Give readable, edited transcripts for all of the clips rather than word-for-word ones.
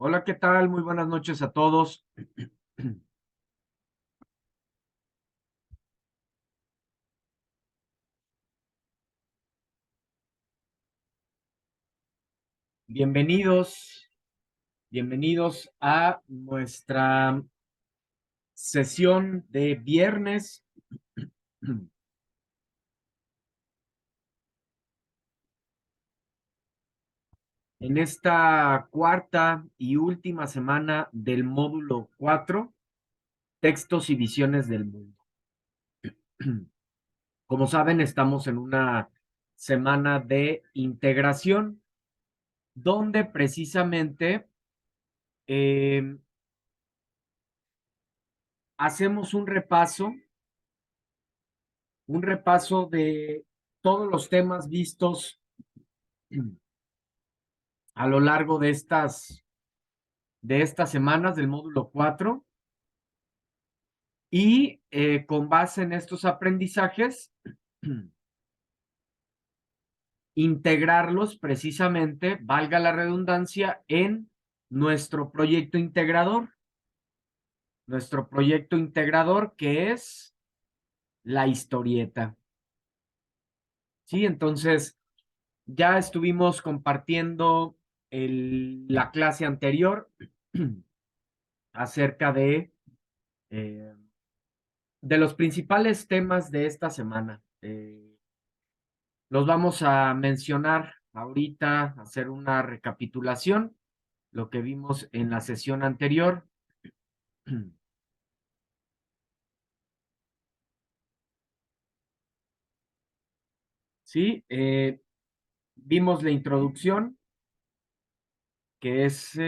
Hola, ¿qué tal? Muy buenas noches a todos. Bienvenidos, bienvenidos a nuestra sesión de viernes. En esta cuarta y última semana del módulo 4, textos y visiones del mundo. Como saben, estamos en una semana de integración donde precisamente eh, hacemos un repaso de todos los temas vistos a lo largo de estas semanas del módulo 4 y con base en estos aprendizajes, integrarlos precisamente, valga la redundancia, en nuestro proyecto integrador. Nuestro proyecto integrador que es la historieta. Sí, entonces ya estuvimos compartiendo la clase anterior acerca eh, de los principales temas de esta semana. Los vamos a mencionar ahorita, hacer una recapitulación, lo que vimos en la sesión anterior. Sí, vimos la introducción, que es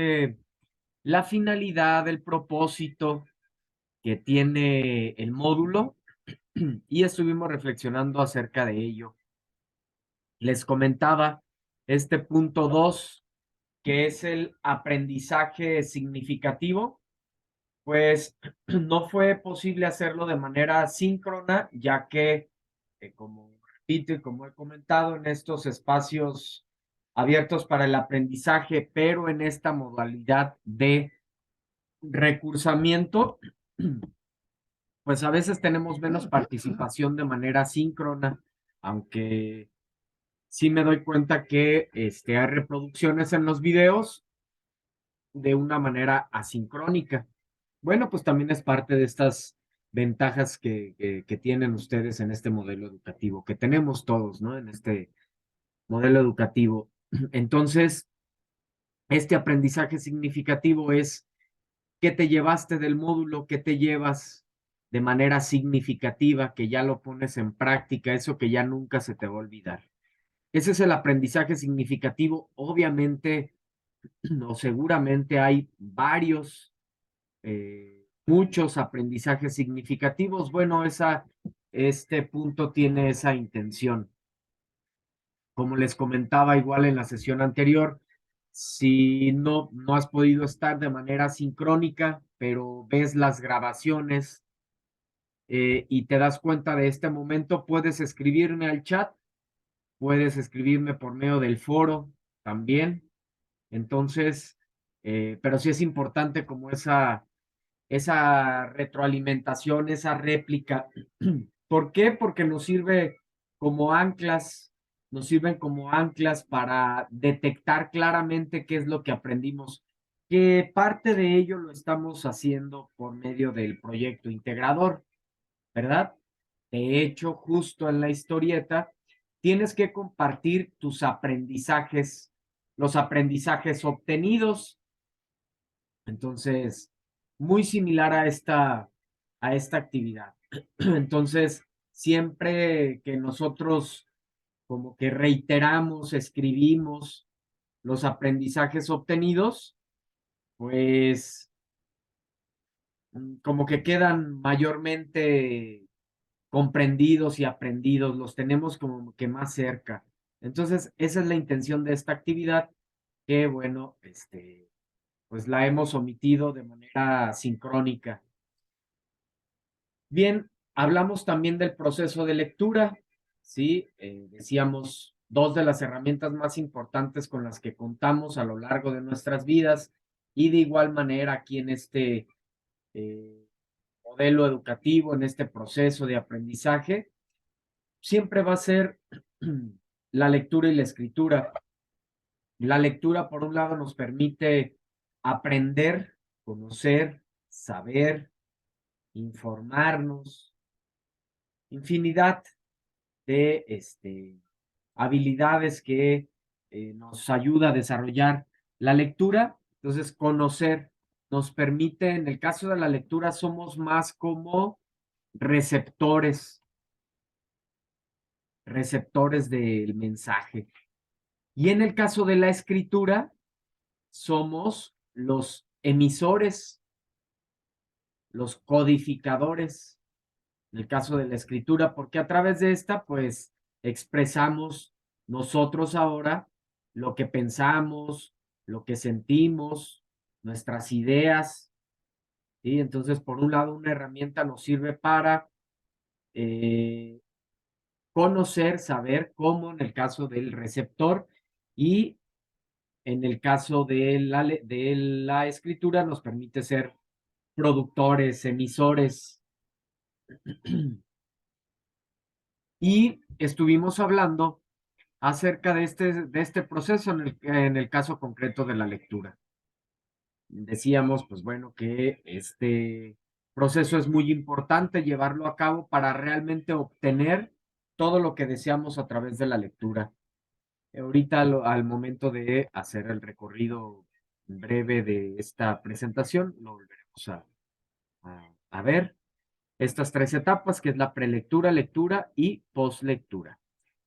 la finalidad, el propósito que tiene el módulo y estuvimos reflexionando acerca de ello. Les comentaba este punto 2, que es el aprendizaje significativo, pues no fue posible hacerlo de manera síncrona, ya que, como repito y como he comentado, en estos espacios abiertos para el aprendizaje, pero en esta modalidad de recursamiento, pues a veces tenemos menos participación de manera síncrona, aunque sí me doy cuenta que hay reproducciones en los videos de una manera asincrónica. Bueno, pues también es parte de estas ventajas que tienen ustedes en este modelo educativo, que tenemos todos, ¿no? En este modelo educativo. Entonces, este aprendizaje significativo es qué te llevaste del módulo, qué te llevas de manera significativa, que ya lo pones en práctica, eso que ya nunca se te va a olvidar. Ese es el aprendizaje significativo. Obviamente, o seguramente hay muchos aprendizajes significativos. Bueno, este punto tiene esa intención. Como les comentaba igual en la sesión anterior, si no has podido estar de manera sincrónica, pero ves las grabaciones y te das cuenta de este momento, puedes escribirme al chat, puedes escribirme por medio del foro también. Entonces, pero sí es importante como esa retroalimentación, esa réplica. ¿Por qué? Porque nos sirven como anclas para detectar claramente qué es lo que aprendimos, que parte de ello lo estamos haciendo por medio del proyecto integrador, ¿verdad? De hecho, justo en la historieta, tienes que compartir tus aprendizajes, los aprendizajes obtenidos. Entonces, muy similar a esta actividad. Entonces, siempre que nosotros como que reiteramos, escribimos los aprendizajes obtenidos, pues como que quedan mayormente comprendidos y aprendidos, los tenemos como que más cerca. Entonces, esa es la intención de esta actividad, que bueno, pues la hemos omitido de manera sincrónica. Bien, hablamos también del proceso de lectura, ¿sí? Decíamos, dos de las herramientas más importantes con las que contamos a lo largo de nuestras vidas Y de igual manera aquí en este modelo educativo, en este proceso de aprendizaje, siempre va a ser la lectura y la escritura. La lectura, por un lado, nos permite aprender, conocer, saber, informarnos, infinidad de habilidades que nos ayuda a desarrollar la lectura. Entonces, conocer nos permite, en el caso de la lectura, somos más como receptores, receptores del mensaje. Y en el caso de la escritura, somos los emisores, los codificadores, en el caso de la escritura, porque a través de esta, pues, expresamos nosotros ahora lo que pensamos, lo que sentimos, nuestras ideas, ¿sí? Entonces, por un lado, una herramienta nos sirve para conocer, saber cómo en el caso del receptor y en el caso de la escritura nos permite ser productores, emisores. Y estuvimos hablando acerca de este proceso en el caso concreto de la lectura. Decíamos, pues bueno, que este proceso es muy importante llevarlo a cabo para realmente obtener todo lo que deseamos a través de la lectura. Ahorita al momento de hacer el recorrido breve de esta presentación, lo volveremos a ver estas tres etapas, que es la prelectura, lectura y postlectura.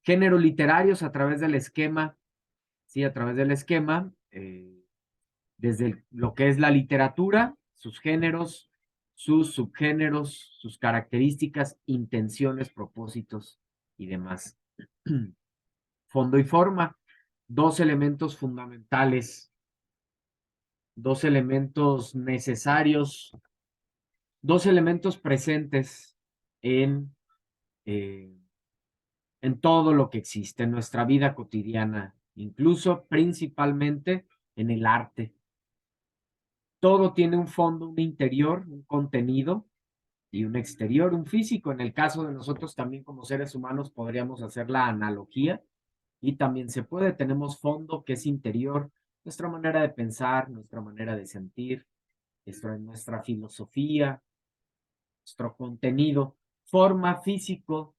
Géneros literarios a través del esquema, sí, a través del esquema, desde lo que es la literatura, sus géneros, sus subgéneros, sus características, intenciones, propósitos y demás. Fondo y forma, dos elementos fundamentales, dos elementos necesarios, dos elementos presentes en, eh, en todo lo que existe, en nuestra vida cotidiana, incluso principalmente en el arte. Todo tiene un fondo, un interior, un contenido y un exterior, un físico. En el caso de nosotros también como seres humanos podríamos hacer la analogía y también se puede, tenemos fondo que es interior, nuestra manera de pensar, nuestra manera de sentir, nuestra filosofía, nuestro contenido, forma físico,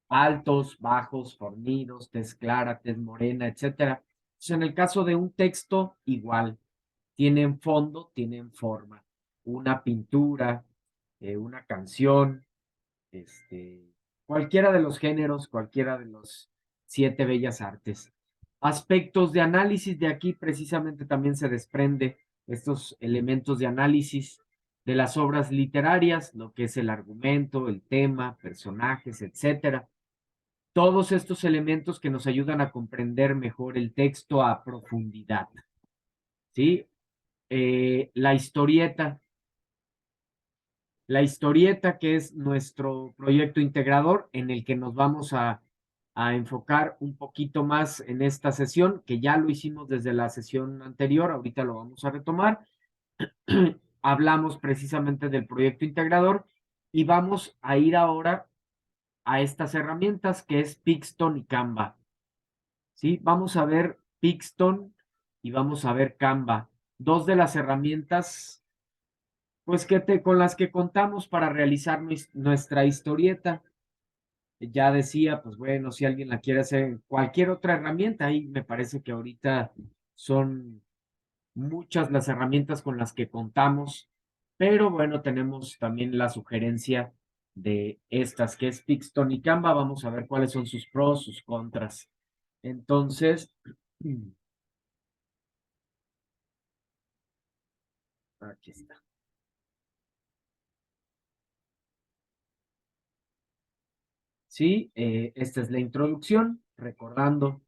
altos, bajos, fornidos, tez clara, tez morena, etcétera. Entonces, en el caso de un texto, igual, tienen fondo, tienen forma. Una pintura, una canción, cualquiera de los géneros, cualquiera de los 7 bellas artes. Aspectos de análisis, de aquí precisamente también se desprende estos elementos de análisis de las obras literarias, lo que es el argumento, el tema, personajes, etcétera. Todos estos elementos que nos ayudan a comprender mejor el texto a profundidad, ¿sí? La historieta, que es nuestro proyecto integrador en el que nos vamos a enfocar un poquito más en esta sesión, que ya lo hicimos desde la sesión anterior, ahorita lo vamos a retomar. Hablamos precisamente del proyecto integrador y vamos a ir ahora a estas herramientas que es Pixton y Canva. ¿Sí? Vamos a ver Pixton y vamos a ver Canva, dos de las herramientas pues con las que contamos para realizar nuestra historieta. Ya decía, pues bueno, si alguien la quiere hacer cualquier otra herramienta, ahí me parece que ahorita son muchas las herramientas con las que contamos, pero bueno, tenemos también la sugerencia de estas, que es Pixton y Canva. Vamos a ver cuáles son sus pros, sus contras. Entonces, aquí está. Sí, esta es la introducción, recordando,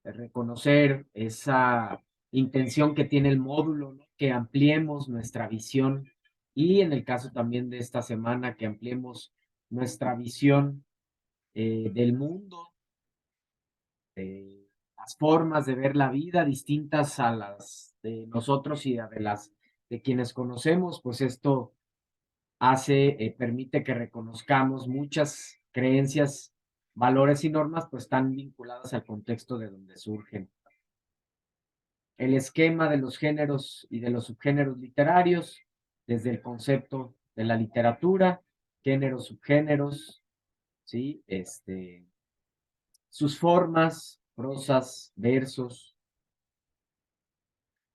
reconocer esa intención que tiene el módulo, ¿no? Que ampliemos nuestra visión y en el caso también de esta semana, que ampliemos nuestra visión del mundo, de las formas de ver la vida distintas a las de nosotros y de quienes conocemos, pues esto permite que reconozcamos muchas creencias, valores y normas, pues están vinculadas al contexto de donde surgen. El esquema de los géneros y de los subgéneros literarios, desde el concepto de la literatura, géneros, subgéneros, ¿sí? Sus formas, prosas, versos,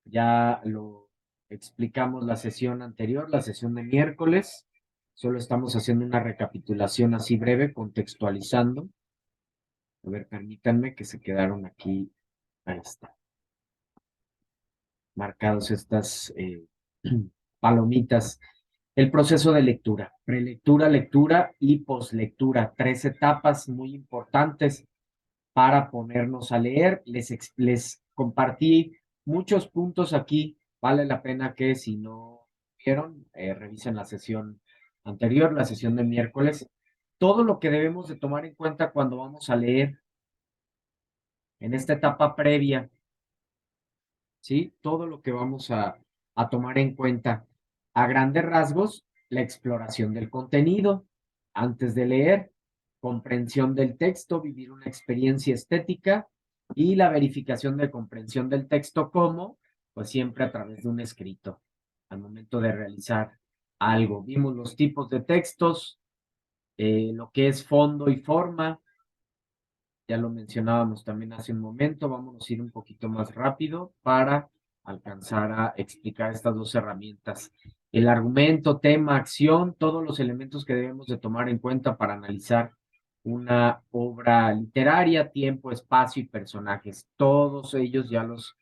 ya lo explicamos la sesión anterior, la sesión de miércoles. Solo estamos haciendo una recapitulación así breve, contextualizando. A ver, permítanme que se quedaron aquí. Ahí está. Marcados estas palomitas. El proceso de lectura, prelectura, lectura y poslectura. 3 etapas muy importantes para ponernos a leer. Les compartí muchos puntos aquí. Vale la pena que si no vieron, revisen la sesión anterior, la sesión de miércoles. Todo lo que debemos de tomar en cuenta cuando vamos a leer en esta etapa previa, ¿sí? Todo lo que vamos a tomar en cuenta. A grandes rasgos, la exploración del contenido antes de leer, comprensión del texto, vivir una experiencia estética y la verificación de comprensión del texto como, pues siempre a través de un escrito, al momento de realizar algo. Vimos los tipos de textos, lo que es fondo y forma, ya lo mencionábamos también hace un momento, vamos a ir un poquito más rápido para alcanzar a explicar estas 2 herramientas. El argumento, tema, acción, todos los elementos que debemos de tomar en cuenta para analizar una obra literaria, tiempo, espacio y personajes. Todos ellos ya los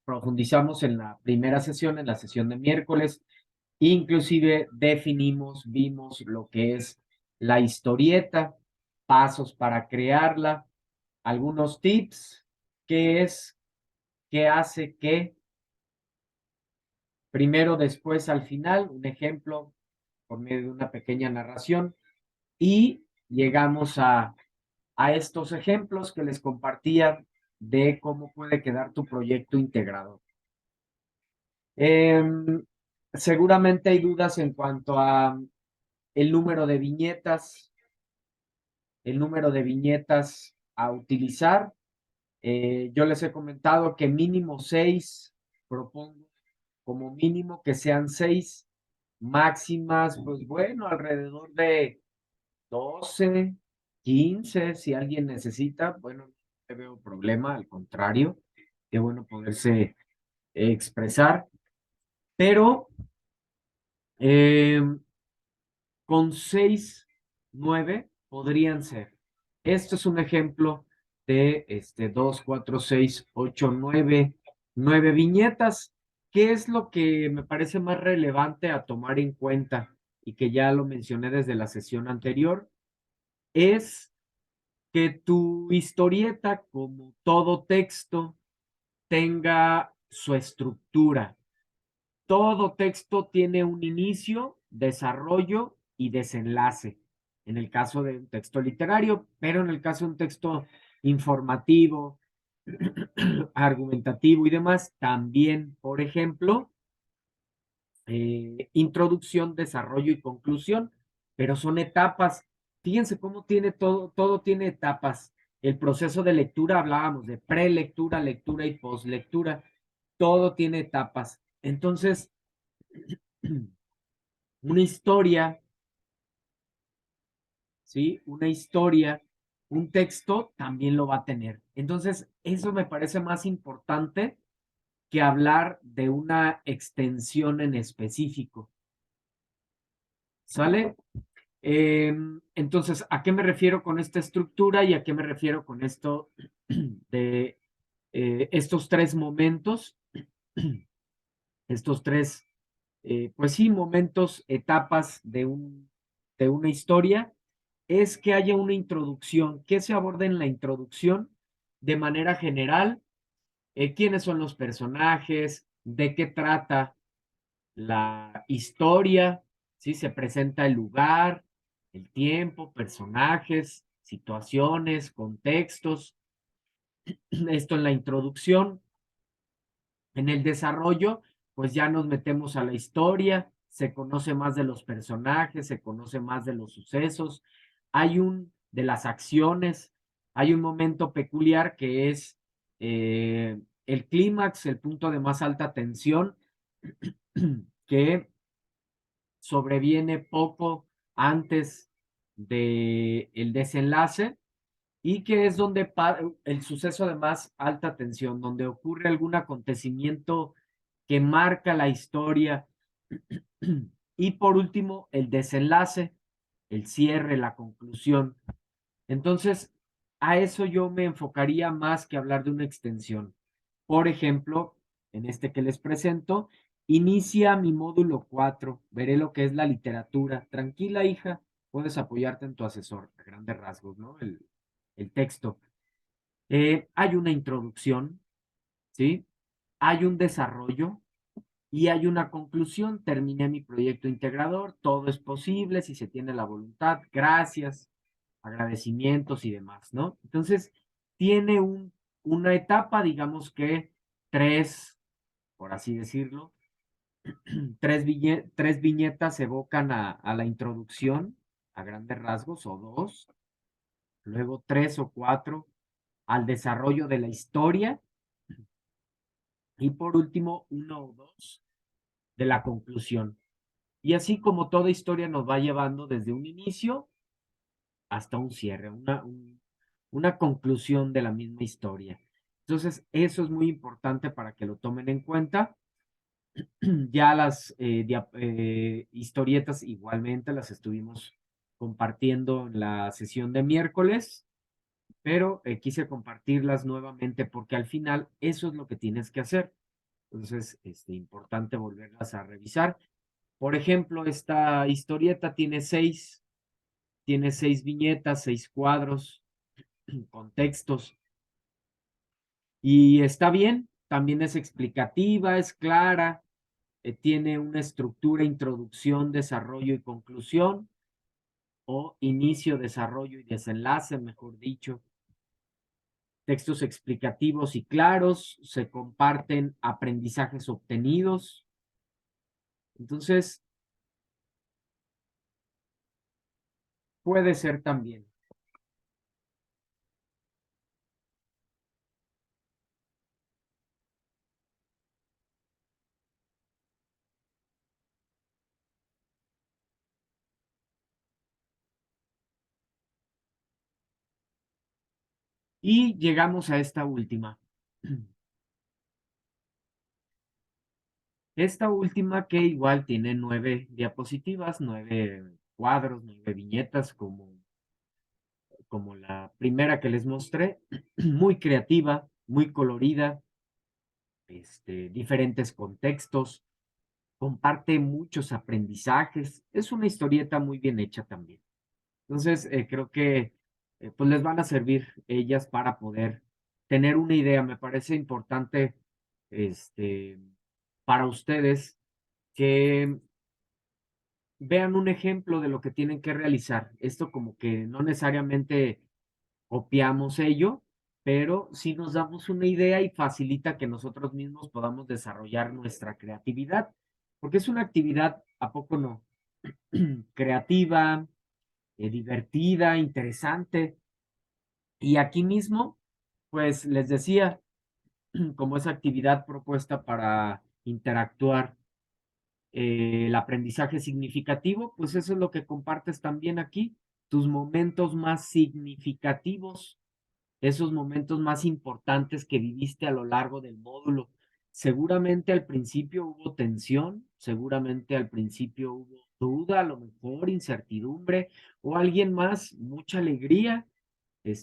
profundizamos en la primera sesión, en la sesión de miércoles. Inclusive definimos, vimos lo que es la historieta, pasos para crearla, algunos tips, qué es, qué hace, qué, primero, después, al final, un ejemplo por medio de una pequeña narración y llegamos a estos ejemplos que les compartía de cómo puede quedar tu proyecto integrado. Seguramente hay dudas en cuanto a el número de viñetas, a utilizar. Yo les he comentado que mínimo 6, propongo como mínimo que sean 6, máximas, pues bueno, alrededor de 12, 15, si alguien necesita, bueno, no veo problema, al contrario, qué bueno poderse expresar, pero eh, con 6, 9 podrían ser. Esto es un ejemplo de 2, 4, 6, 8, 9 viñetas. ¿Qué es lo que me parece más relevante a tomar en cuenta? Y que ya lo mencioné desde la sesión anterior, es que tu historieta, como todo texto, tenga su estructura. Todo texto tiene un inicio, desarrollo y desenlace, en el caso de un texto literario, pero en el caso de un texto informativo, argumentativo y demás, también, por ejemplo, introducción, desarrollo y conclusión, pero son etapas. Fíjense cómo tiene todo tiene etapas. El proceso de lectura, hablábamos de prelectura, lectura y poslectura, todo tiene etapas. Entonces, una historia, ¿sí? Una historia, un texto también lo va a tener. Entonces, eso me parece más importante que hablar de una extensión en específico. ¿Sale? Entonces, ¿a qué me refiero con esta estructura y a qué me refiero con esto de estos 3 momentos? Estos 3, pues sí, momentos, etapas de una historia, es que haya una introducción, que se aborda en la introducción de manera general, quiénes son los personajes, de qué trata la historia, ¿sí? Se presenta el lugar, el tiempo, personajes, situaciones, contextos, esto en la introducción. En el desarrollo, pues ya nos metemos a la historia, se conoce más de los personajes, se conoce más de los sucesos, de las acciones, hay un momento peculiar que es el clímax, el punto de más alta tensión, que sobreviene poco antes del desenlace y que es donde el suceso de más alta tensión, donde ocurre algún acontecimiento que marca la historia. Y por último, el desenlace, el cierre, la conclusión. Entonces, a eso yo me enfocaría más que hablar de una extensión. Por ejemplo, en este que les presento, inicia mi módulo 4. Veré lo que es la literatura. Tranquila, hija, puedes apoyarte en tu asesor, a grandes rasgos, ¿no? El texto. Hay una introducción, ¿sí? Hay un desarrollo y hay una conclusión. Terminé mi proyecto integrador, todo es posible si se tiene la voluntad. Gracias, agradecimientos y demás, ¿no? Entonces, tiene una etapa, digamos que tres, por así decirlo, tres viñetas evocan a la introducción a grandes rasgos, o dos, luego tres o cuatro al desarrollo de la historia, y por último, uno o dos de la conclusión. Y así como toda historia nos va llevando desde un inicio hasta un cierre, una conclusión de la misma historia. Entonces, eso es muy importante para que lo tomen en cuenta. Ya las historietas igualmente las estuvimos compartiendo en la sesión de miércoles, pero quise compartirlas nuevamente porque al final eso es lo que tienes que hacer. Entonces, importante volverlas a revisar. Por ejemplo, esta historieta tiene seis viñetas, seis cuadros, con textos, y está bien, también es explicativa, es clara, tiene una estructura, introducción, desarrollo y conclusión, o inicio, desarrollo y desenlace, mejor dicho. Textos explicativos y claros, se comparten aprendizajes obtenidos. Entonces, puede ser también. Y llegamos a esta última. Esta última que igual tiene 9 diapositivas, 9 cuadros, 9 viñetas, como la primera que les mostré, muy creativa, muy colorida, diferentes contextos, comparte muchos aprendizajes, es una historieta muy bien hecha también. Entonces, creo que pues les van a servir ellas para poder tener una idea. Me parece importante, este, para ustedes que vean un ejemplo de lo que tienen que realizar. Esto como que no necesariamente copiamos ello, pero sí nos damos una idea y facilita que nosotros mismos podamos desarrollar nuestra creatividad, porque es una actividad, ¿a poco no? Creativa, divertida, interesante. Y aquí mismo, pues les decía, como esa actividad propuesta para interactuar, el aprendizaje significativo, pues eso es lo que compartes también aquí, tus momentos más significativos, esos momentos más importantes que viviste a lo largo del módulo. Seguramente al principio hubo tensión, seguramente al principio hubo duda, a lo mejor incertidumbre, o alguien más, mucha alegría,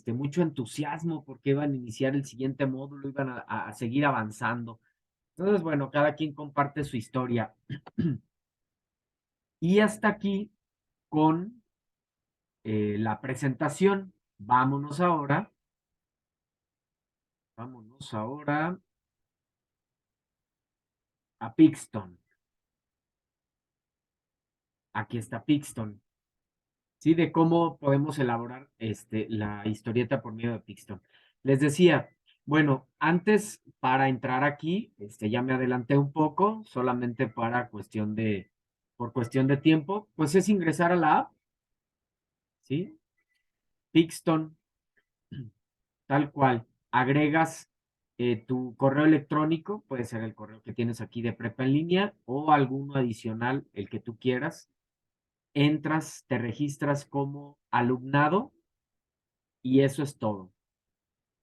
mucho entusiasmo porque iban a iniciar el siguiente módulo, iban a seguir avanzando. Entonces, bueno, cada quien comparte su historia. Y hasta aquí con la presentación. Vámonos ahora a Pixton. Aquí está Pixton. ¿Sí? De cómo podemos elaborar la historieta por medio de Pixton. Les decía, Bueno, antes para entrar aquí, ya me adelanté un poco, solamente por cuestión de tiempo, pues es ingresar a la app, ¿sí? Pixton, tal cual. Agregas tu correo electrónico, puede ser el correo que tienes aquí de prepa en línea o alguno adicional, el que tú quieras. Entras, te registras como alumnado y eso es todo.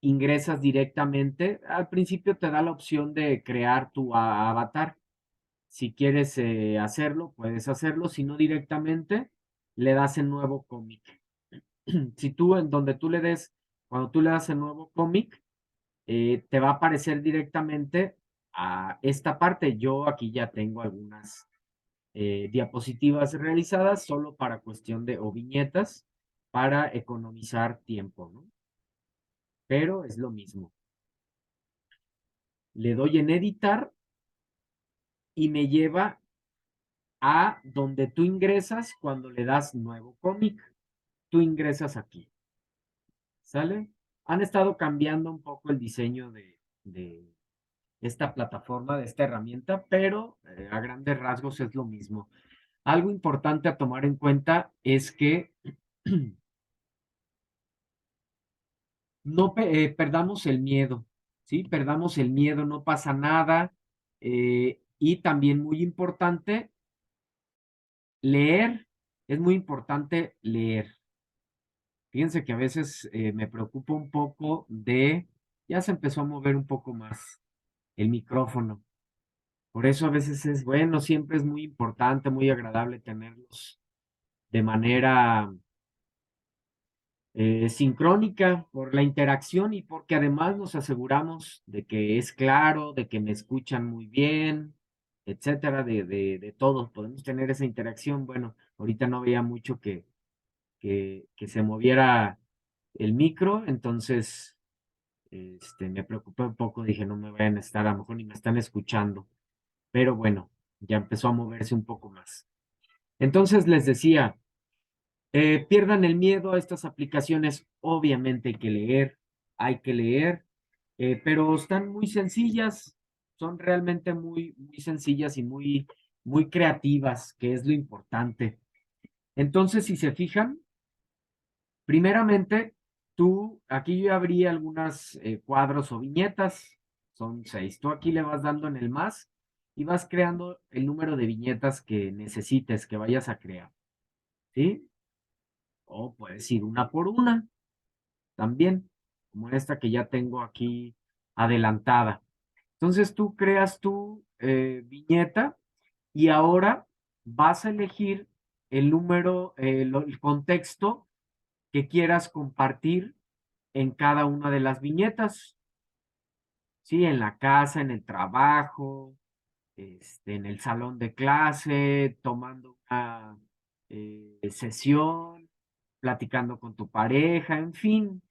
Ingresas directamente. Al principio te da la opción de crear tu avatar. Si quieres hacerlo, puedes hacerlo. Si no, directamente le das el nuevo cómic. Si tú, en donde tú le des, cuando tú le das el nuevo cómic, te va a aparecer directamente a esta parte. Yo aquí ya tengo algunas diapositivas realizadas solo para cuestión de, o viñetas, para economizar tiempo, ¿no? Pero es lo mismo. Le doy en editar y me lleva a donde tú ingresas cuando le das nuevo cómic. Tú ingresas aquí, ¿sale? Han estado cambiando un poco el diseño de esta plataforma, de esta herramienta, pero a grandes rasgos es lo mismo. Algo importante a tomar en cuenta es que no perdamos el miedo, ¿sí? Perdamos el miedo, no pasa nada. Y también muy importante, leer, es muy importante leer. Fíjense que a veces me preocupa un poco ya se empezó a mover un poco más el micrófono. Por eso a veces es bueno, siempre es muy importante, muy agradable tenerlos de manera sincrónica por la interacción y porque además nos aseguramos de que es claro, de que me escuchan muy bien, etcétera, de todo. Podemos tener esa interacción. Bueno, ahorita no veía mucho que se moviera el micro, entonces me preocupé un poco, dije, no me vayan a estar, a lo mejor ni me están escuchando, pero bueno, ya empezó a moverse un poco más. Entonces les decía, pierdan el miedo a estas aplicaciones. Obviamente hay que leer, pero están muy sencillas, son realmente muy sencillas y muy creativas, que es lo importante. Entonces, si se fijan, primeramente, aquí yo abrí algunas cuadros o viñetas, son 6. Tú aquí le vas dando en el más y vas creando el número de viñetas que necesites, que vayas a crear, ¿sí? O puedes ir una por una también, como esta que ya tengo aquí adelantada. Entonces tú creas tu viñeta y ahora vas a elegir el número, el contexto que quieras compartir en cada una de las viñetas, ¿sí? En la casa, en el trabajo, en el salón de clase, tomando una sesión, platicando con tu pareja, en fin,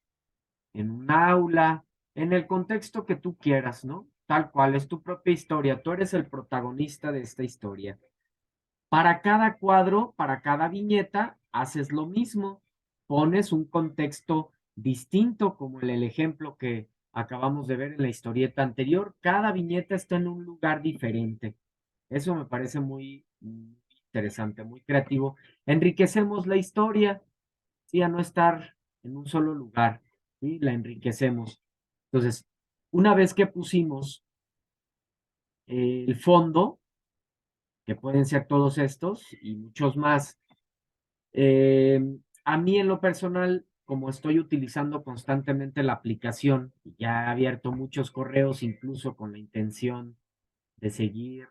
en un aula, en el contexto que tú quieras, ¿no? Tal cual, es tu propia historia, tú eres el protagonista de esta historia. Para cada cuadro, para cada viñeta, haces lo mismo, pones un contexto distinto, como el ejemplo que acabamos de ver en la historieta anterior. Cada viñeta está en un lugar diferente. Eso me parece muy interesante, muy creativo. Enriquecemos la historia, sí, a no estar en un solo lugar, ¿sí? La enriquecemos. Entonces, una vez que pusimos el fondo, que pueden ser todos estos y muchos más, eh, a mí en lo personal, como estoy utilizando constantemente la aplicación, ya he abierto muchos correos, incluso con la intención de seguir,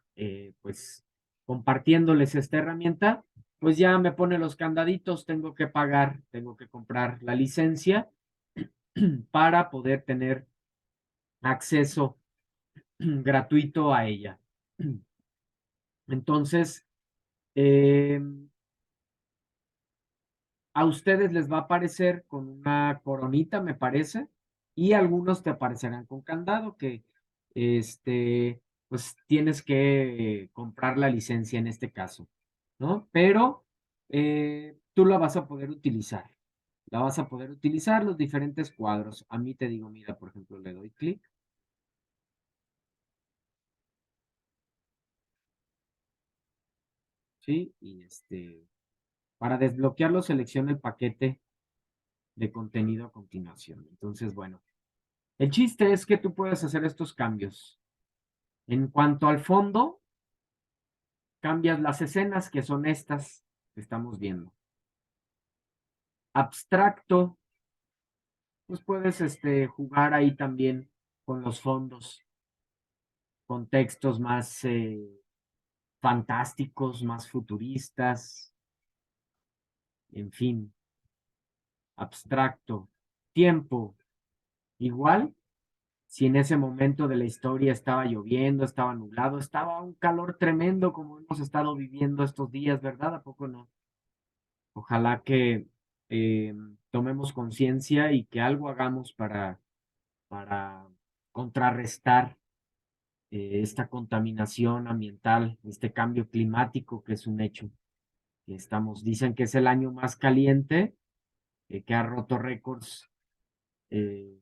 pues, compartiéndoles esta herramienta, pues ya me pone los candaditos, tengo que pagar, tengo que comprar la licencia para poder tener acceso gratuito a ella. Entonces, eh, a ustedes les va a aparecer con una coronita, me parece, y algunos te aparecerán con candado que, pues tienes que comprar la licencia en este caso, ¿no? Pero tú la vas a poder utilizar. la vas a poder utilizar, los diferentes cuadros. A mí te digo, mira, por ejemplo, le doy clic. ¿Sí? Y para desbloquearlo, selecciona el paquete de contenido a continuación. Entonces, bueno, el chiste es que tú puedes hacer estos cambios. En cuanto al fondo, cambias las escenas, que son estas que estamos viendo. Abstracto, pues puedes jugar ahí también con los fondos, con textos más fantásticos, más futuristas, en fin, abstracto. Tiempo, igual, si en ese momento de la historia estaba lloviendo, estaba nublado, estaba un calor tremendo como hemos estado viviendo estos días, ¿verdad? ¿A poco no? Ojalá que tomemos conciencia y que algo hagamos para contrarrestar esta contaminación ambiental, este cambio climático que es un hecho. Dicen que es el año más caliente, que ha roto récords eh,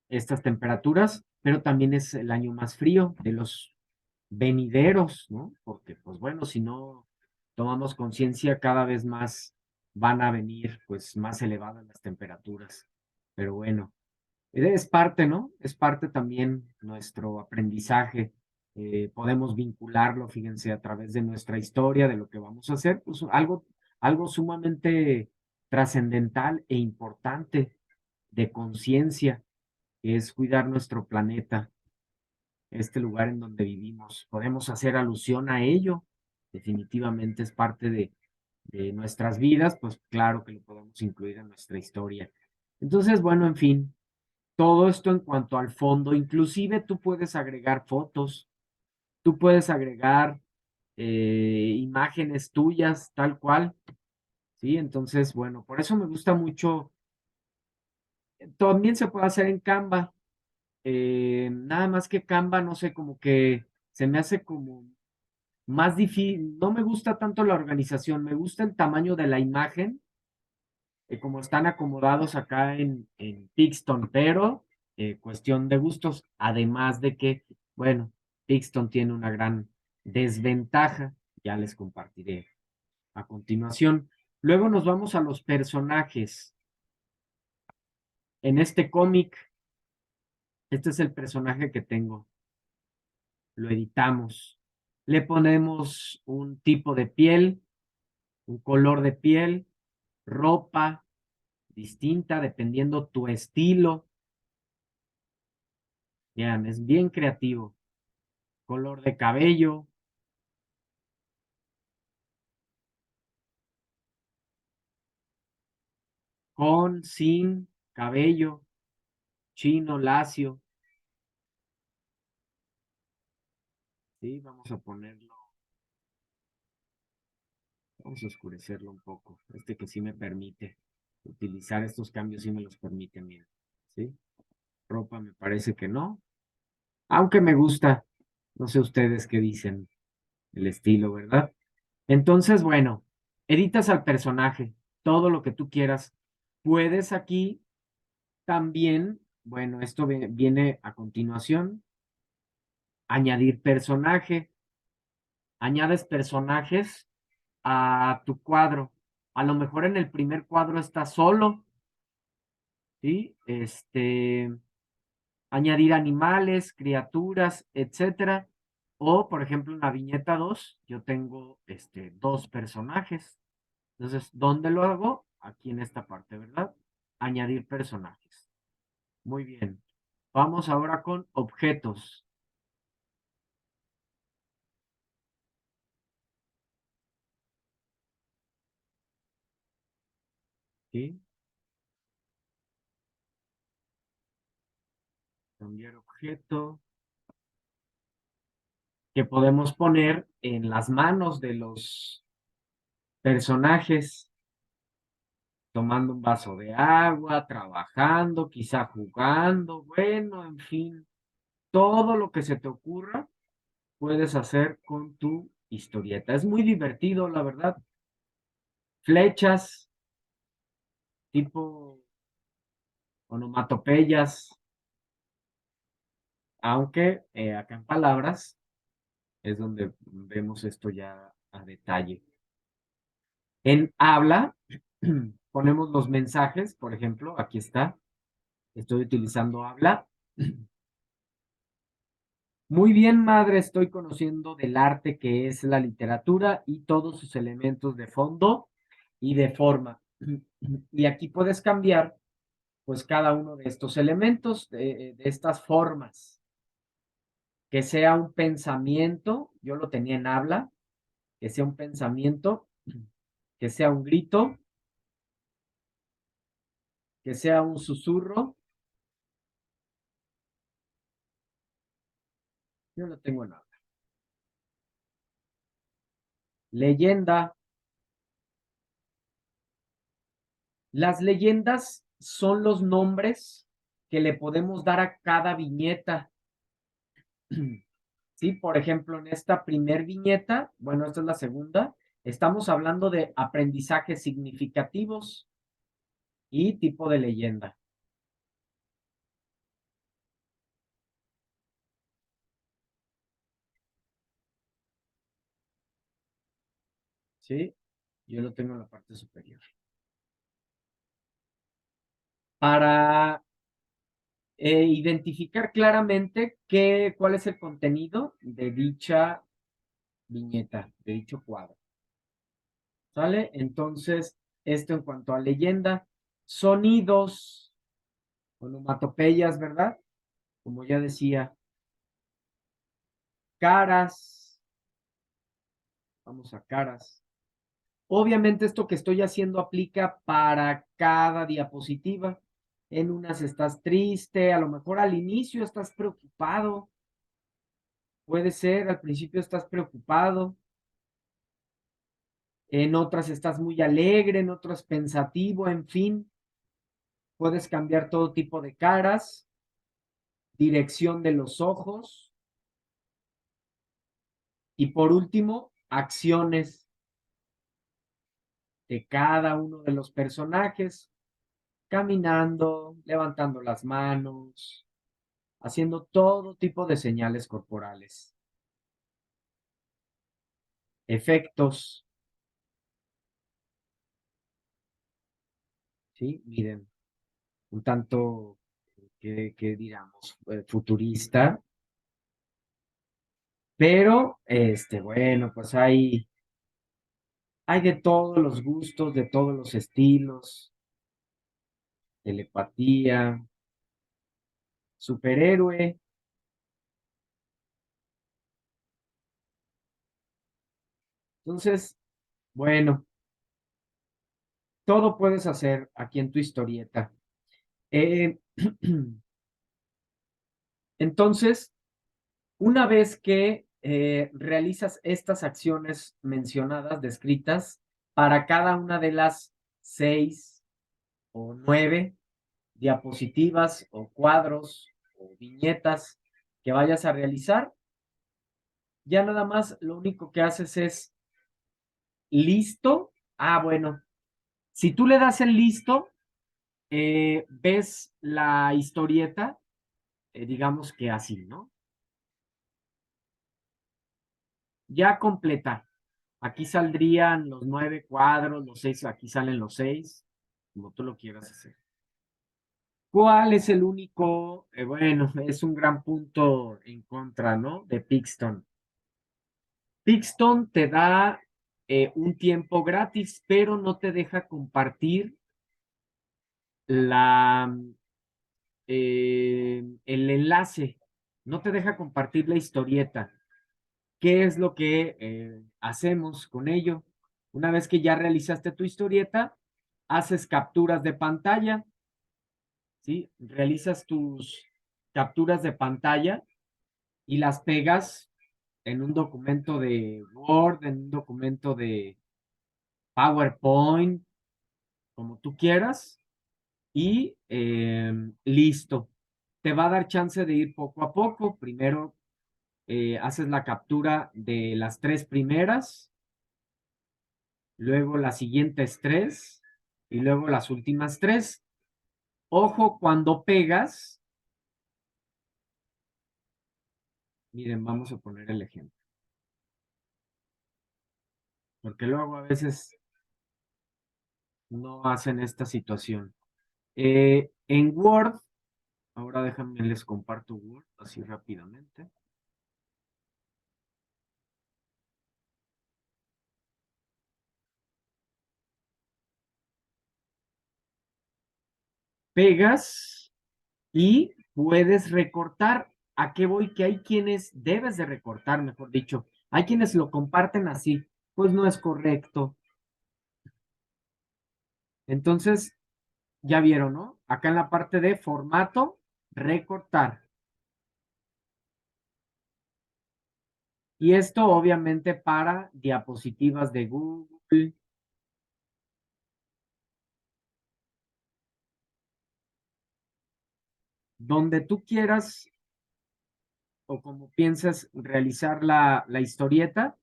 estas temperaturas, pero también es el año más frío de los venideros, ¿no? Porque, pues bueno, si no tomamos conciencia, cada vez más van a venir, pues, más elevadas las temperaturas. Pero bueno, es parte, ¿no? Es parte también nuestro aprendizaje. Podemos vincularlo, fíjense, a través de nuestra historia, de lo que vamos a hacer, pues algo sumamente trascendental e importante de conciencia, que es cuidar nuestro planeta, este lugar en donde vivimos. Podemos hacer alusión a ello. Definitivamente es parte de nuestras vidas, pues claro que lo podemos incluir en nuestra historia. Entonces, bueno, en fin, todo esto en cuanto al fondo, inclusive tú puedes agregar fotos, tú puedes agregar imágenes tuyas, tal cual, ¿sí? Entonces, bueno, por eso me gusta mucho. También se puede hacer en Canva. Nada más que Canva, no sé, como que se me hace como más difícil. No me gusta tanto la organización, me gusta el tamaño de la imagen, como están acomodados acá en Pixton, pero cuestión de gustos. Además de que, bueno, Pixton tiene una gran desventaja, ya les compartiré a continuación. Luego nos vamos a los personajes. En este cómic, este es el personaje que tengo. Lo editamos. Le ponemos un tipo de piel, un color de piel, ropa distinta dependiendo tu estilo. Vean, es bien creativo. Color de cabello, con, sin, cabello, chino, lacio. Sí, vamos a ponerlo, vamos a oscurecerlo un poco. Que sí me permite utilizar estos cambios, sí me los permite, mira. ¿Sí? Ropa me parece que no, aunque me gusta. No sé ustedes qué dicen, el estilo, ¿verdad? Entonces, bueno, editas al personaje, todo lo que tú quieras. Puedes aquí también, bueno, esto viene a continuación, añadir personaje. Añades personajes a tu cuadro. A lo mejor en el primer cuadro está solo, ¿sí? Añadir animales, criaturas, etcétera. O, por ejemplo, en la viñeta 2 yo tengo dos personajes. Entonces, ¿dónde lo hago? Aquí en esta parte, ¿verdad? Añadir personajes. Muy bien. Vamos ahora con objetos. ¿Sí? Cambiar objeto que podemos poner en las manos de los personajes, tomando un vaso de agua, trabajando, quizá jugando, bueno, en fin, todo lo que se te ocurra puedes hacer con tu historieta. Es muy divertido, la verdad. Flechas, tipo onomatopeyas, aunque acá en palabras es donde vemos esto ya a detalle. En habla ponemos los mensajes, por ejemplo, aquí está, estoy utilizando habla. Muy bien, madre, estoy conociendo del arte que es la literatura y todos sus elementos de fondo y de forma. Y aquí puedes cambiar, pues, cada uno de estos elementos, de estas formas, que sea un pensamiento, yo lo tenía en habla, que sea un pensamiento, que sea un grito, que sea un susurro, yo lo tengo en habla. Leyenda. Las leyendas son los nombres que le podemos dar a cada viñeta. Sí, por ejemplo, en esta primer viñeta, bueno, esta es la segunda, estamos hablando de aprendizajes significativos y tipo de leyenda. Sí, yo lo tengo en la parte superior. Para identificar claramente cuál es el contenido de dicha viñeta, de dicho cuadro. ¿Sale? Entonces, esto en cuanto a leyenda, sonidos, onomatopeyas, ¿verdad? Como ya decía, caras, vamos a caras. Obviamente esto que estoy haciendo aplica para cada diapositiva. En unas estás triste, a lo mejor al inicio estás preocupado, puede ser, al principio estás preocupado, en otras estás muy alegre, en otras pensativo, en fin, puedes cambiar todo tipo de caras, dirección de los ojos y por último, acciones de cada uno de los personajes, caminando, levantando las manos, haciendo todo tipo de señales corporales. Efectos, ¿sí? Miren, un tanto, que digamos, futurista, pero, bueno, pues hay de todos los gustos, de todos los estilos, telepatía, superhéroe. Entonces, bueno, todo puedes hacer aquí en tu historieta. Eh, entonces, una vez que realizas estas acciones mencionadas, descritas, para cada una de las 6 o 9 diapositivas o cuadros o viñetas que vayas a realizar, ya nada más lo único que haces es listo. Ah, bueno, si tú le das el listo, ves la historieta, digamos que así, ¿no? Ya completa. Aquí saldrían los 9 cuadros, los 6, aquí salen los 6, como tú lo quieras hacer. ¿Cuál es el único? Bueno, es un gran punto en contra, ¿no? De Pixton. Pixton te da un tiempo gratis, pero no te deja compartir la, el enlace, no te deja compartir la historieta. ¿Qué es lo que hacemos con ello? Una vez que ya realizaste tu historieta, haces capturas de pantalla, ¿sí? Realizas tus capturas de pantalla y las pegas en un documento de Word, en un documento de PowerPoint, como tú quieras, y listo. Te va a dar chance de ir poco a poco. Primero haces la captura de las 3 primeras, luego las siguientes 3 y luego las últimas tres. Ojo cuando pegas. Miren, vamos a poner el ejemplo. Porque luego a veces no hacen esta situación. En Word, ahora déjenme les comparto Word así rápidamente. Pegas y puedes recortar. ¿A qué voy? Que hay quienes debes de recortar, mejor dicho. Hay quienes lo comparten así. Pues no es correcto. Entonces, ya vieron, ¿no? Acá en la parte de formato, recortar. Y esto obviamente para diapositivas de Google, donde tú quieras o como piensas realizar la historieta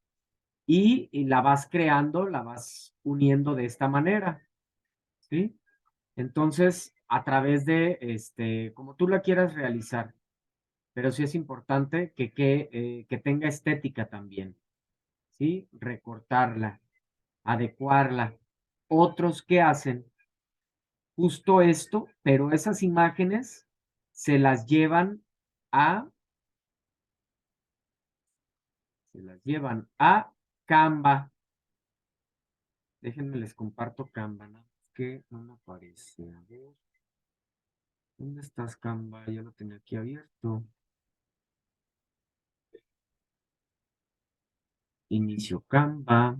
y la vas creando, la vas uniendo de esta manera, ¿sí? Entonces, a través de, como tú la quieras realizar, pero sí es importante que tenga estética también, ¿sí? Recortarla, adecuarla. Otros que hacen justo esto, pero esas imágenes se las llevan a, se las llevan a Canva. Déjenme les comparto Canva, ¿no? Que no me aparece. A ver, ¿dónde estás, Canva? Ya lo tenía aquí abierto. Inicio Canva.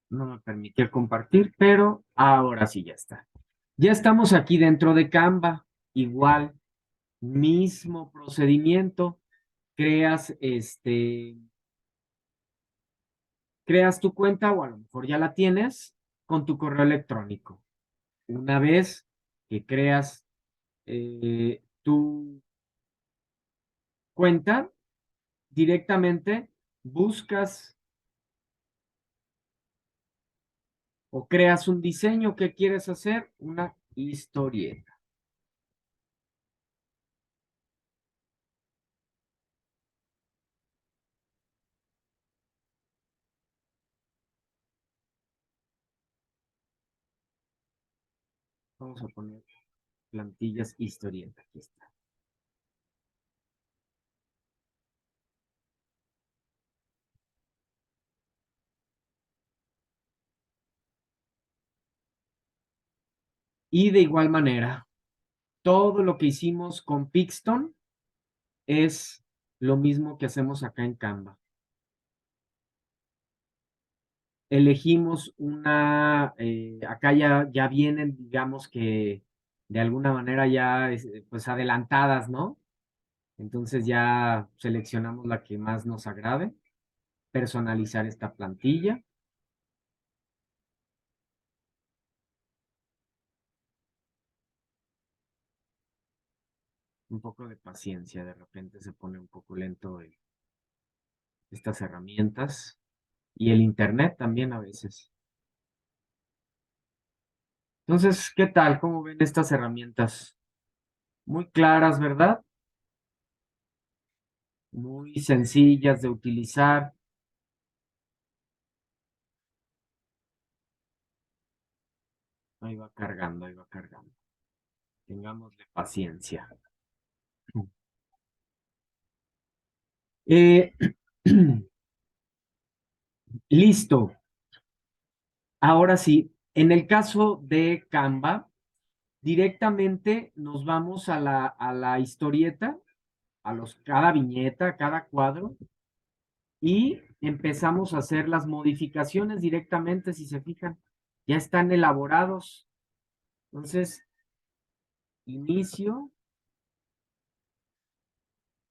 No me permitió compartir, pero ahora sí ya está. Ya estamos aquí dentro de Canva. Igual, mismo procedimiento. Creas creas tu cuenta o a lo mejor ya la tienes con tu correo electrónico. Una vez que creas tu cuenta, directamente buscas o creas un diseño que quieres hacer, una historieta. Vamos a poner plantillas historieta. Aquí está. Y de igual manera, todo lo que hicimos con Pixton es lo mismo que hacemos acá en Canva. Elegimos acá ya vienen, digamos que de alguna manera ya pues adelantadas, ¿no? Entonces ya seleccionamos la que más nos agrade, personalizar esta plantilla. Un poco de paciencia, de repente se pone un poco lento estas herramientas y el internet también a veces. Entonces, ¿qué tal? ¿Cómo ven estas herramientas? Muy claras, ¿verdad? Muy sencillas de utilizar. Ahí va cargando, ahí va cargando. Tengámosle paciencia. Eh, listo. Ahora sí, en el caso de Canva, directamente nos vamos a la historieta, cada viñeta, cada cuadro, y empezamos a hacer las modificaciones directamente, si se fijan, ya están elaborados. Entonces, inicio,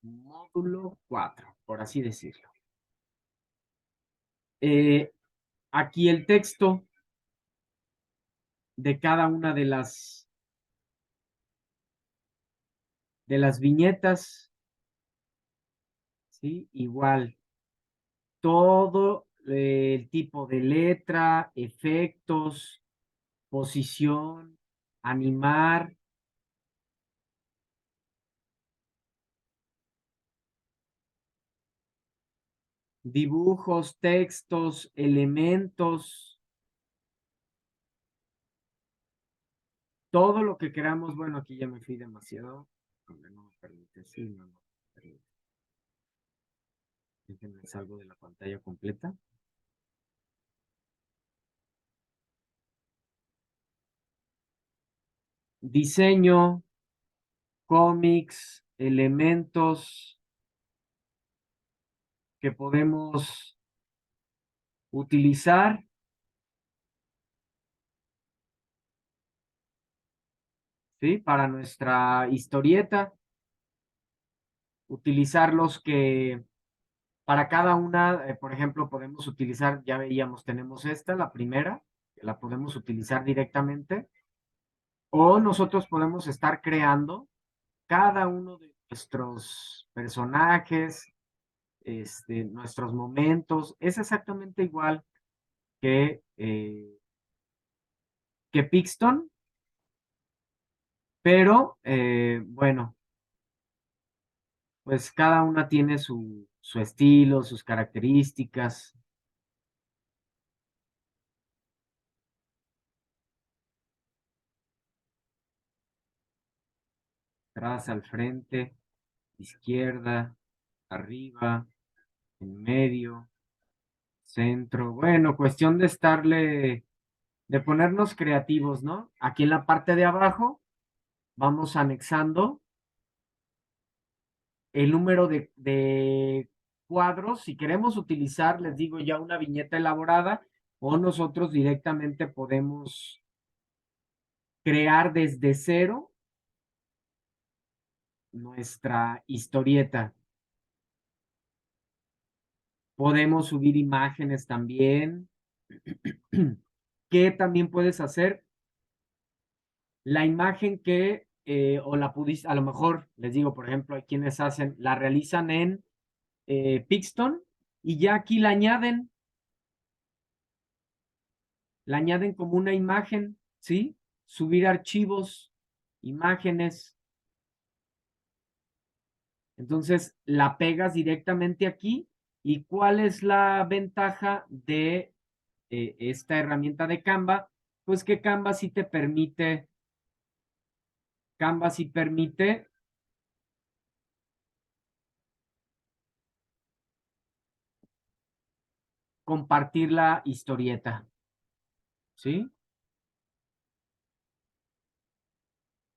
módulo 4, por así decirlo. Eh, Aquí el texto de cada una de las viñetas, ¿sí? Igual, todo el tipo de letra, efectos, posición, animar, dibujos, textos, elementos, todo lo que queramos. Bueno, aquí ya me fui demasiado. No me permite, sí, no, no me permite. Déjenme salgo de la pantalla completa. Diseño, cómics, elementos que podemos utilizar, ¿sí? Para nuestra historieta, utilizar los que para cada una, por ejemplo, podemos utilizar, ya veíamos, tenemos esta, la primera, que la podemos utilizar directamente, o nosotros podemos estar creando cada uno de nuestros personajes, nuestros momentos, es exactamente igual que Pixton, pero bueno, pues cada una tiene su estilo, sus características. Atrás, al frente, izquierda, arriba, en medio, centro. Bueno, cuestión de de ponernos creativos, ¿no? Aquí en la parte de abajo vamos anexando el número de cuadros. Si queremos utilizar, les digo ya una viñeta elaborada, o nosotros directamente podemos crear desde cero nuestra historieta. Podemos subir imágenes también. ¿Qué también puedes hacer? La imagen que, o la pudiste, a lo mejor, les digo, por ejemplo, hay quienes hacen, la realizan en Pixton y ya aquí la añaden como una imagen, ¿sí? Subir archivos, imágenes. Entonces, la pegas directamente aquí. ¿Y cuál es la ventaja de esta herramienta de Canva? Pues que Canva sí permite compartir la historieta, ¿sí?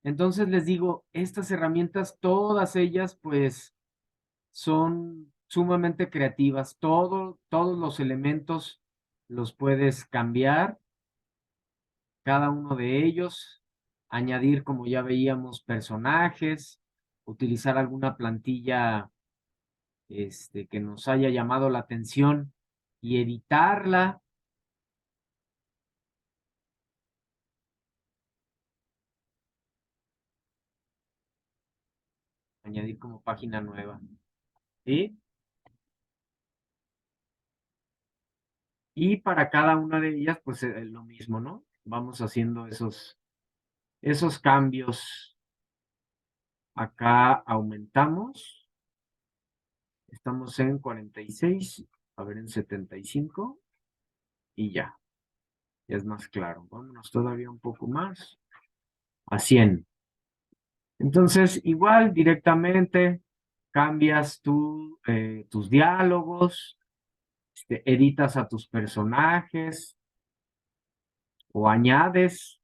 Entonces les digo, estas herramientas, todas ellas, pues, son sumamente creativas. Todos los elementos los puedes cambiar, cada uno de ellos, añadir, como ya veíamos, personajes, utilizar alguna plantilla que nos haya llamado la atención y editarla, añadir como página nueva. ¿Sí? Y para cada una de ellas, pues lo mismo, ¿no? Vamos haciendo esos cambios. Acá aumentamos. Estamos en 46, a ver en 75 y ya. Ya es más claro. Vámonos todavía un poco más. A 100. Entonces, igual directamente cambias tus diálogos, editas a tus personajes o añades,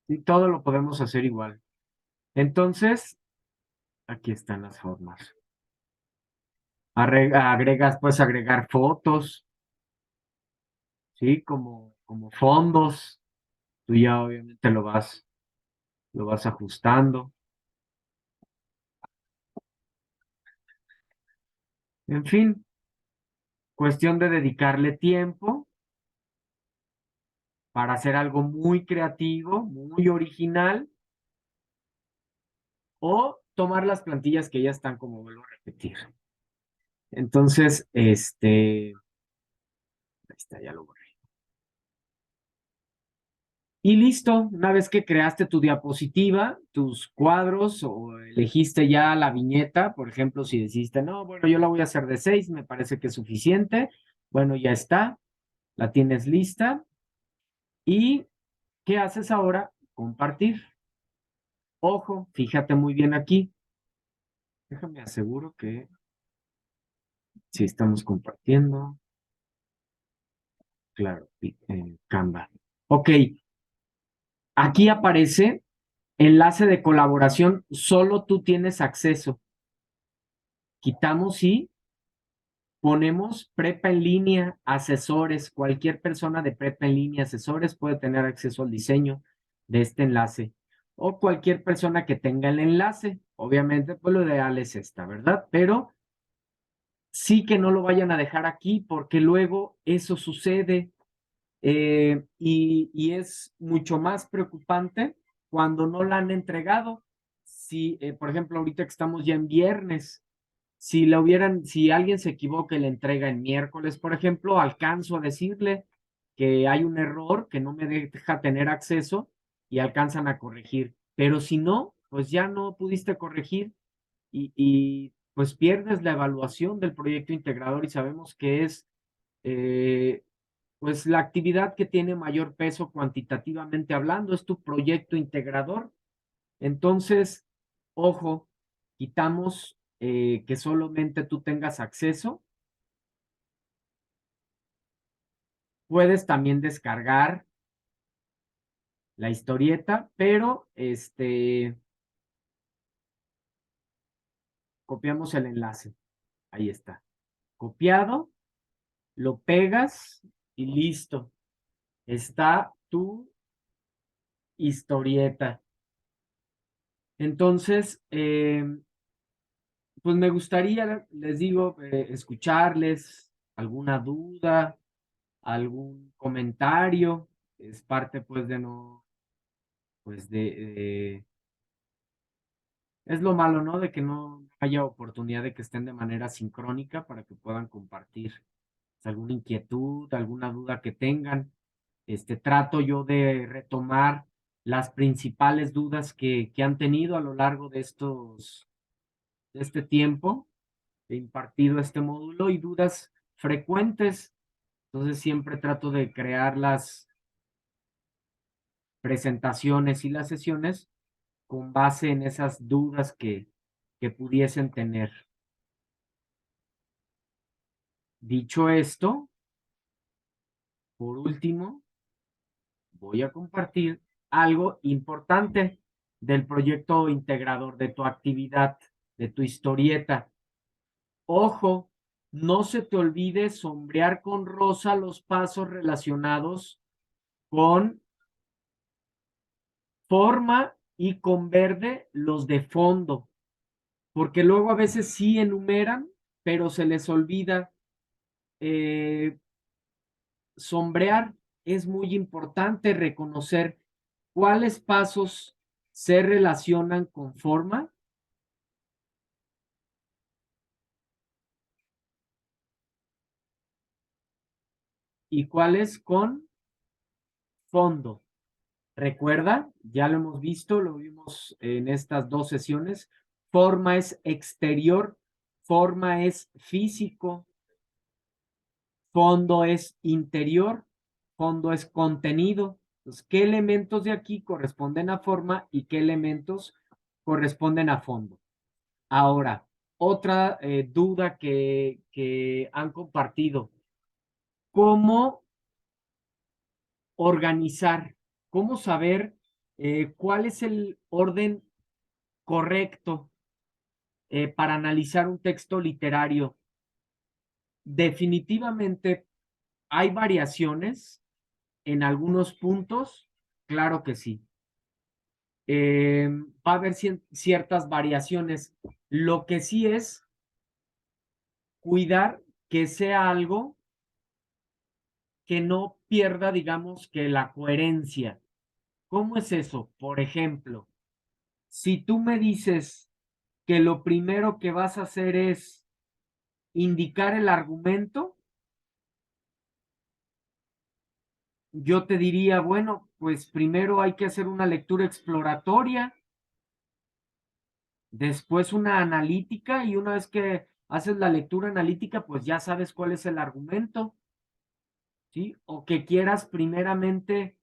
y todo lo podemos hacer igual. Entonces, aquí están las formas. Puedes agregar fotos, ¿sí? Como fondos, tú ya obviamente lo vas ajustando. En fin, cuestión de dedicarle tiempo para hacer algo muy creativo, muy original, o tomar las plantillas que ya están, como vuelvo a repetir. Entonces, ahí está, ya lo borré. Y listo, una vez que creaste tu diapositiva, tus cuadros o elegiste ya la viñeta, por ejemplo, si decidiste, no, bueno, yo la voy a hacer de 6, me parece que es suficiente, bueno, ya está, la tienes lista. ¿Y qué haces ahora? Compartir. Ojo, fíjate muy bien aquí. Déjame aseguro que sí estamos compartiendo. Claro, Canva. Ok, aquí aparece enlace de colaboración, solo tú tienes acceso. Quitamos y ponemos prepa en línea, asesores, cualquier persona de prepa en línea, asesores puede tener acceso al diseño de este enlace o cualquier persona que tenga el enlace. Obviamente, pues lo ideal es esta, ¿verdad? Pero sí que no lo vayan a dejar aquí porque luego eso sucede y es mucho más preocupante cuando no la han entregado. Si, por ejemplo, ahorita que estamos ya en viernes, si alguien se equivoca y le entrega en miércoles, por ejemplo, alcanzo a decirle que hay un error que no me deja tener acceso y alcanzan a corregir. Pero si no, pues ya no pudiste corregir pues pierdes la evaluación del proyecto integrador y sabemos que es eh, pues la actividad que tiene mayor peso cuantitativamente hablando, es tu proyecto integrador. Entonces, ojo, quitamos que solamente tú tengas acceso. Puedes también descargar la historieta, pero copiamos el enlace. Ahí está. Copiado, lo pegas y listo. Está tu historieta. Entonces, pues me gustaría, les digo, escucharles alguna duda, algún comentario. Es parte, pues, de no, pues, es lo malo, ¿no? De que no haya oportunidad de que estén de manera sincrónica para que puedan compartir alguna inquietud, alguna duda que tengan. Trato yo de retomar las principales dudas que han tenido a lo largo de este tiempo he impartido este módulo y dudas frecuentes. Entonces siempre trato de crear las presentaciones y las sesiones con base en esas dudas que pudiesen tener. Dicho esto, por último, voy a compartir algo importante del proyecto integrador de tu actividad, de tu historieta. Ojo, no se te olvide sombrear con rosa los pasos relacionados con forma y con verde los de fondo, porque luego a veces sí enumeran, pero se les olvida eh, sombrear. Es muy importante reconocer cuáles pasos se relacionan con forma y cuáles con fondo. Recuerda, ya lo hemos visto, lo vimos en estas dos sesiones. Forma es exterior, forma es físico, fondo es interior, fondo es contenido. Entonces, ¿qué elementos de aquí corresponden a forma y qué elementos corresponden a fondo? Ahora, otra duda que han compartido, ¿cómo organizar? ¿Cómo saber cuál es el orden correcto para analizar un texto literario? Definitivamente ¿Hay variaciones en algunos puntos? Claro que sí. Va a haber ciertas variaciones. Lo que sí es cuidar que sea algo que no pierda, digamos, que la coherencia. ¿Cómo es eso? Por ejemplo, si tú me dices que lo primero que vas a hacer es indicar el argumento, yo te diría, bueno, pues primero hay que hacer una lectura exploratoria, después una analítica y una vez que haces la lectura analítica, pues ya sabes cuál es el argumento, ¿sí? O que quieras primeramente,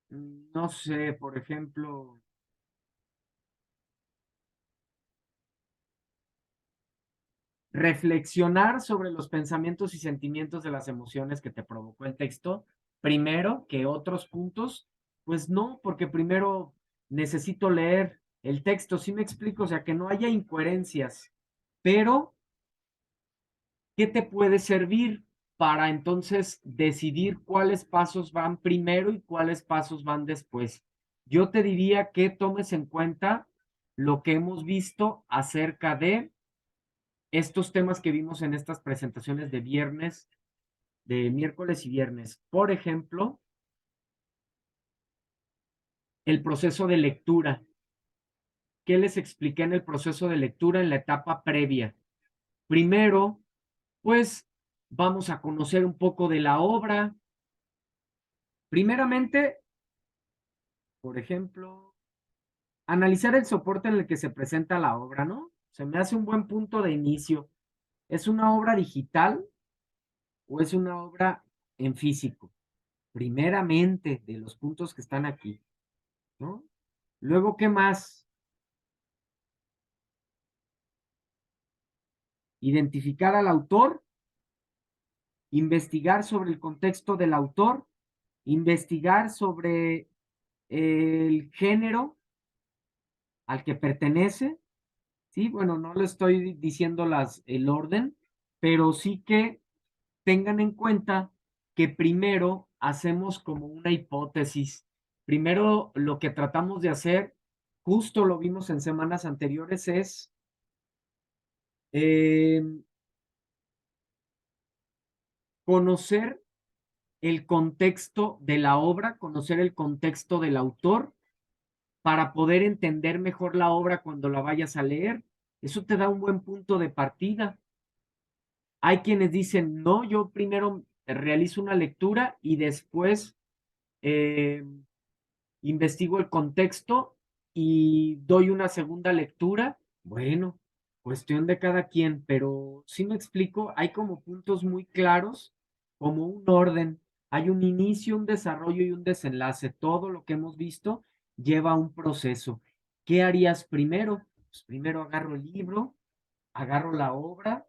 no sé, por ejemplo, reflexionar sobre los pensamientos y sentimientos de las emociones que te provocó el texto, primero que otros puntos, pues no, porque primero necesito leer el texto, ¿sí me explico? O sea, que no haya incoherencias, pero ¿qué te puede servir para entonces decidir cuáles pasos van primero y cuáles pasos van después? Yo te diría que tomes en cuenta lo que hemos visto acerca de estos temas que vimos en estas presentaciones de viernes, de miércoles y viernes. Por ejemplo, el proceso de lectura. ¿Qué les expliqué en el proceso de lectura en la etapa previa? Primero, pues vamos a conocer un poco de la obra. Primeramente, por ejemplo, analizar el soporte en el que se presenta la obra, ¿no? Se me hace un buen punto de inicio. ¿Es una obra digital o es una obra en físico? Primeramente, de los puntos que están aquí, ¿no? Luego, ¿qué más? Identificar al autor, investigar sobre el contexto del autor, investigar sobre el género al que pertenece, ¿sí? Bueno, no le estoy diciendo el orden, pero sí que tengan en cuenta que primero hacemos como una hipótesis. Primero lo que tratamos de hacer, justo lo vimos en semanas anteriores, es eh, conocer el contexto de la obra, conocer el contexto del autor para poder entender mejor la obra cuando la vayas a leer. Eso te da un buen punto de partida. Hay quienes dicen, no, yo primero realizo una lectura y después eh, investigo el contexto y doy una segunda lectura. Bueno, cuestión de cada quien, pero si me explico, hay como puntos muy claros, como un orden. Hay un inicio, un desarrollo y un desenlace. Todo lo que hemos visto lleva un proceso. ¿Qué harías primero? Pues primero agarro el libro, agarro la obra,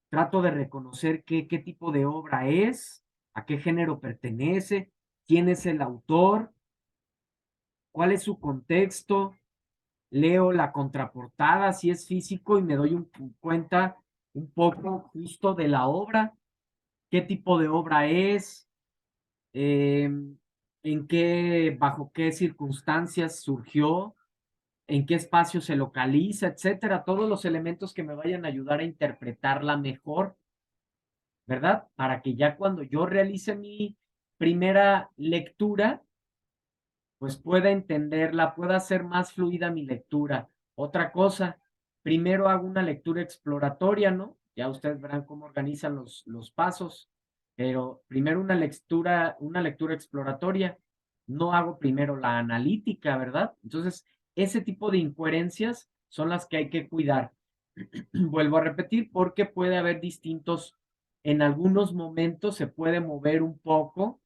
trato de reconocer qué tipo de obra es, a qué género pertenece, quién es el autor, cuál es su contexto, leo la contraportada si es físico y me doy cuenta un poco justo de la obra, qué tipo de obra es, eh, en qué, bajo qué circunstancias surgió, en qué espacio se localiza, etcétera, todos los elementos que me vayan a ayudar a interpretarla mejor, ¿verdad? Para que ya cuando yo realice mi primera lectura, pues pueda entenderla, pueda hacer más fluida mi lectura. Otra cosa, primero hago una lectura exploratoria, ¿no? Ya ustedes verán cómo organizan los pasos, pero primero una lectura exploratoria, no hago primero la analítica, ¿verdad? Entonces, ese tipo de incoherencias son las que hay que cuidar. Vuelvo a repetir, porque puede haber en algunos momentos se puede mover un poco,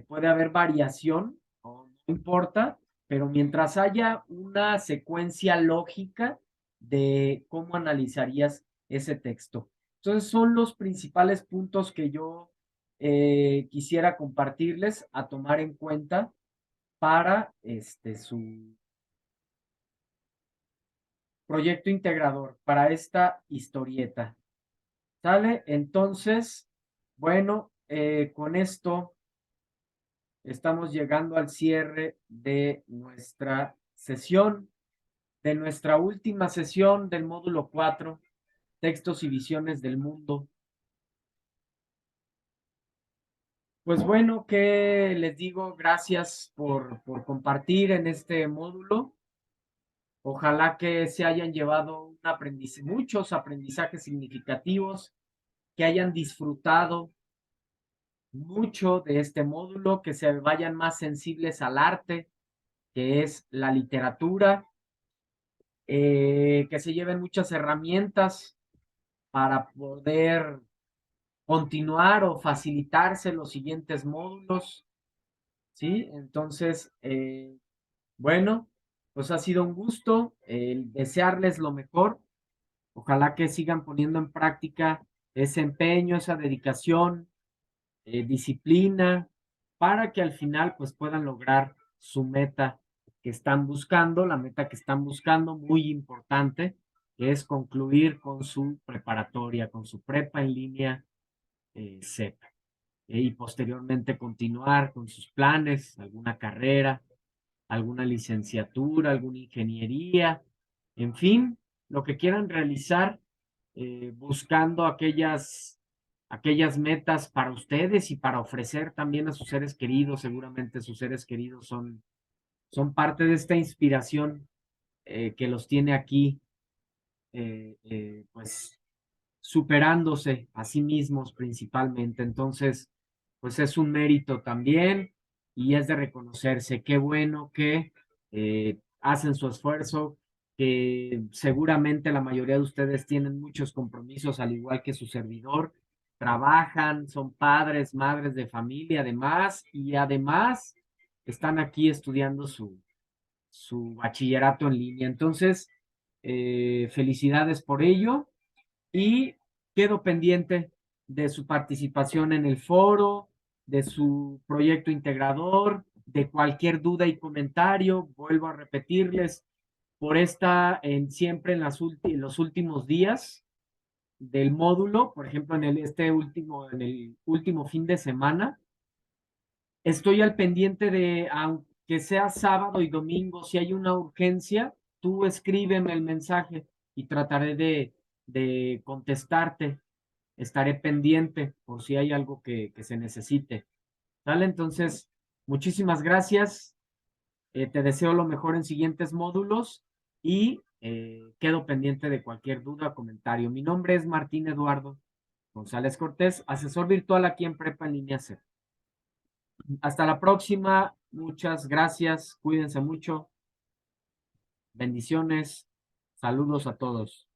puede haber variación, no importa, pero mientras haya una secuencia lógica de cómo analizarías ese texto. Entonces son los principales puntos que yo quisiera compartirles a tomar en cuenta para su proyecto integrador, para esta historieta. ¿Sale? Entonces, Bueno, con esto estamos llegando al cierre de nuestra sesión, de nuestra última sesión del módulo 4, textos y visiones del mundo. Pues bueno, ¿qué les digo? Gracias por compartir en este módulo. Ojalá que se hayan llevado muchos aprendizajes significativos, que hayan disfrutado mucho de este módulo, que se vayan más sensibles al arte, que es la literatura, que se lleven muchas herramientas para poder continuar o facilitarse los siguientes módulos, ¿sí? Entonces, bueno, pues ha sido un gusto desearles lo mejor. Ojalá que sigan poniendo en práctica ese empeño, esa dedicación, disciplina, para que al final pues puedan lograr su meta que están buscando, la meta que están buscando, muy importante, que es concluir con su preparatoria, con su prepa en línea CEP, y posteriormente continuar con sus planes, alguna carrera, alguna licenciatura, alguna ingeniería, en fin, lo que quieran realizar, buscando aquellas metas para ustedes y para ofrecer también a sus seres queridos. Seguramente sus seres queridos son parte de esta inspiración que los tiene aquí, pues superándose a sí mismos principalmente. Entonces, pues es un mérito también y es de reconocerse. Qué bueno que hacen su esfuerzo, que seguramente la mayoría de ustedes tienen muchos compromisos, al igual que su servidor. Trabajan, son padres, madres de familia, además, y además están aquí estudiando su bachillerato en línea. Entonces, felicidades por ello y quedo pendiente de su participación en el foro, de su proyecto integrador, de cualquier duda y comentario. Vuelvo a repetirles, por esta, siempre en los últimos días del módulo, por ejemplo, en el último fin de semana, estoy al pendiente de, aunque sea sábado y domingo, si hay una urgencia, tú escríbeme el mensaje y trataré de contestarte. Estaré pendiente por si hay algo que se necesite. ¿Vale? Entonces, muchísimas gracias. Te deseo lo mejor en siguientes módulos y quedo pendiente de cualquier duda o comentario. Mi nombre es Martín Eduardo González Cortés, asesor virtual aquí en Prepa en Línea C. Hasta la próxima. Muchas gracias. Cuídense mucho. Bendiciones. Saludos a todos.